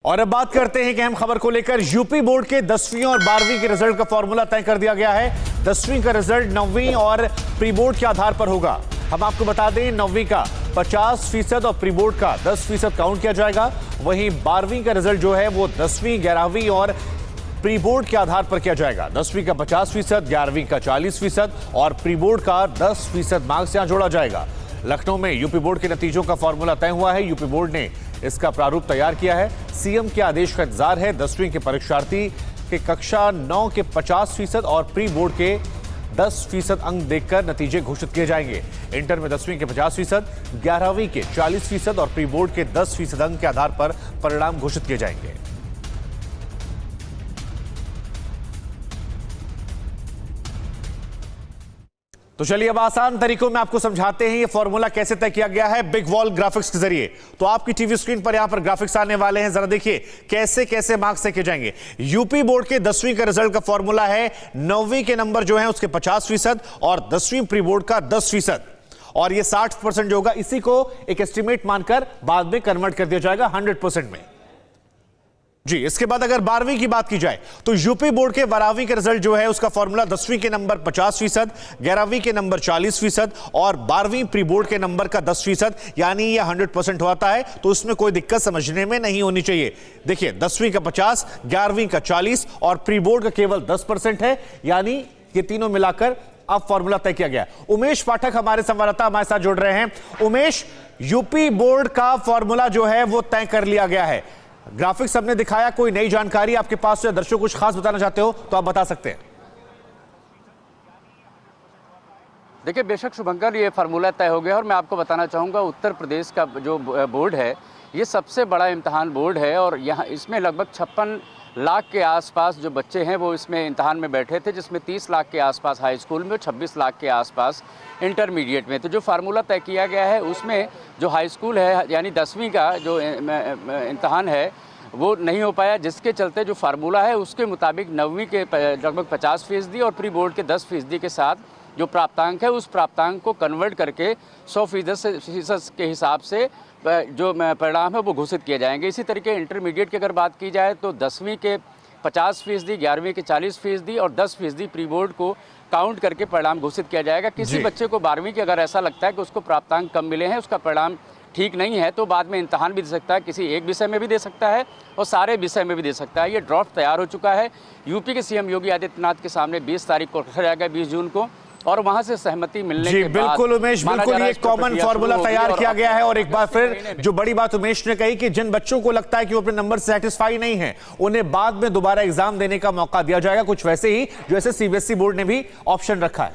और अब बात करते हैं कि अहम खबर को लेकर। यूपी बोर्ड के 10वीं और 12वीं के रिजल्ट का फॉर्मूला तय कर दिया गया है। 10वीं का रिजल्ट 9वीं और प्री बोर्ड के आधार पर होगा। हम आपको बता दें, 9वीं का 50% और प्री बोर्ड का 10% काउंट किया जाएगा। वहीं 12वीं का रिजल्ट जो है वो 10वीं, 11वीं और प्री बोर्ड के आधार पर किया जाएगा। 10वीं का 50%, 11वीं का 40% और प्री बोर्ड का 10% मार्क्स यहां जोड़ा जाएगा। लखनऊ में यूपी बोर्ड के नतीजों का फॉर्मूला तय हुआ है। यूपी बोर्ड ने इसका प्रारूप तैयार किया है। सीएम के आदेश का इंतजार है। 10वीं के परीक्षार्थी के कक्षा 9 के 50% और प्री बोर्ड के 10% अंक देखकर नतीजे घोषित किए जाएंगे। इंटर में 10वीं के 50%, 11वीं के 40% और प्री बोर्ड के 10% अंक के आधार पर परिणाम घोषित किए जाएंगे। तो चलिए अब आसान तरीकों में आपको समझाते हैं ये फॉर्मूला कैसे तय किया गया है बिग वॉल ग्राफिक्स के जरिए। तो आपकी टीवी स्क्रीन पर यहां पर ग्राफिक्स आने वाले हैं। जरा देखिए कैसे कैसे मार्क्स तय किए जाएंगे। यूपी बोर्ड के 10वीं का रिजल्ट का फॉर्मूला है 9वीं के नंबर जो है उसके 50% और 10वीं प्री बोर्ड का 10%। और ये 60% जो होगा इसी को एक एस्टिमेट मानकर बाद में कन्वर्ट कर दिया जाएगा 100% में। जी, इसके बाद अगर 12वीं की बात की जाए तो यूपी बोर्ड के 12वीं के रिजल्ट जो है उसका फॉर्मूला 10वीं के नंबर 50%, 11वीं के नंबर 40% और 12वीं प्री बोर्ड के नंबर का 10%, यानी ये 100% होता है। तो उसमें कोई दिक्कत समझने में नहीं होनी चाहिए। देखिए 10वीं का 50, 11वीं का 40 और प्री बोर्ड का केवल 10% है, यानी ये तीनों मिलाकर अब फॉर्मूला तय किया गया। उमेश पाठक हमारे संवाददाता हमारे साथ जुड़ रहे हैं। उमेश, यूपी बोर्ड का फॉर्मूला जो है वो तय कर लिया गया है। ग्राफिक्स हमने दिखाया, कोई नई जानकारी आपके पास से दर्शकों कुछ खास बताना चाहते हो तो आप बता सकते हैं। देखिए बेशक शुभंकर, ये फार्मूला तय हो गया और मैं आपको बताना चाहूँगा उत्तर प्रदेश का जो बोर्ड है ये सबसे बड़ा इम्तहान बोर्ड है और यहाँ इसमें लगभग 56 लाख के आसपास जो बच्चे हैं वो इसमें इम्तहान में बैठे थे, जिसमें 30 लाख के आसपास हाई स्कूल में और 26 लाख के आसपास इंटरमीडिएट में। तो जो फार्मूला तय किया गया है उसमें जो हाई स्कूल है यानी 10वीं का जो इम्तहान है वो नहीं हो पाया, जिसके चलते जो फार्मूला है उसके मुताबिक 9वीं के लगभग 50% और प्री बोर्ड के 10% के साथ जो प्राप्तांक है उस प्राप्तांक को कन्वर्ट करके 100% के हिसाब से जो परिणाम है वो घोषित किए जाएंगे। इसी तरीके इंटरमीडिएट की अगर बात की जाए तो 10वीं के 50%, 11वीं के 40% और 10% प्री बोर्ड को काउंट करके परिणाम घोषित किया जाएगा। किसी बच्चे को 12वीं की अगर ऐसा लगता है कि उसको प्राप्तांक कम मिले हैं, उसका परिणाम ठीक नहीं है, तो बाद में इम्तहान भी दे सकता है, किसी एक विषय में भी दे सकता है और सारे विषय में भी दे सकता है। ये ड्राफ्ट तैयार हो चुका है। यूपी के सीएम योगी आदित्यनाथ के सामने 20 तारीख को रखा जाएगा, 20 जून को, और वहां से सहमति मिलने के बाद बिल्कुल उमेश, बिल्कुल ये कॉमन फॉर्मूला तैयार किया गया है। और एक बार फिर जो बड़ी बात उमेश ने कही कि जिन बच्चों को लगता है कि वो अपने नंबर से सेटिस्फाई नहीं है उन्हें बाद में दोबारा एग्जाम देने का मौका दिया जाएगा, कुछ वैसे ही जैसे सीबीएसई बोर्ड ने भी ऑप्शन रखा है।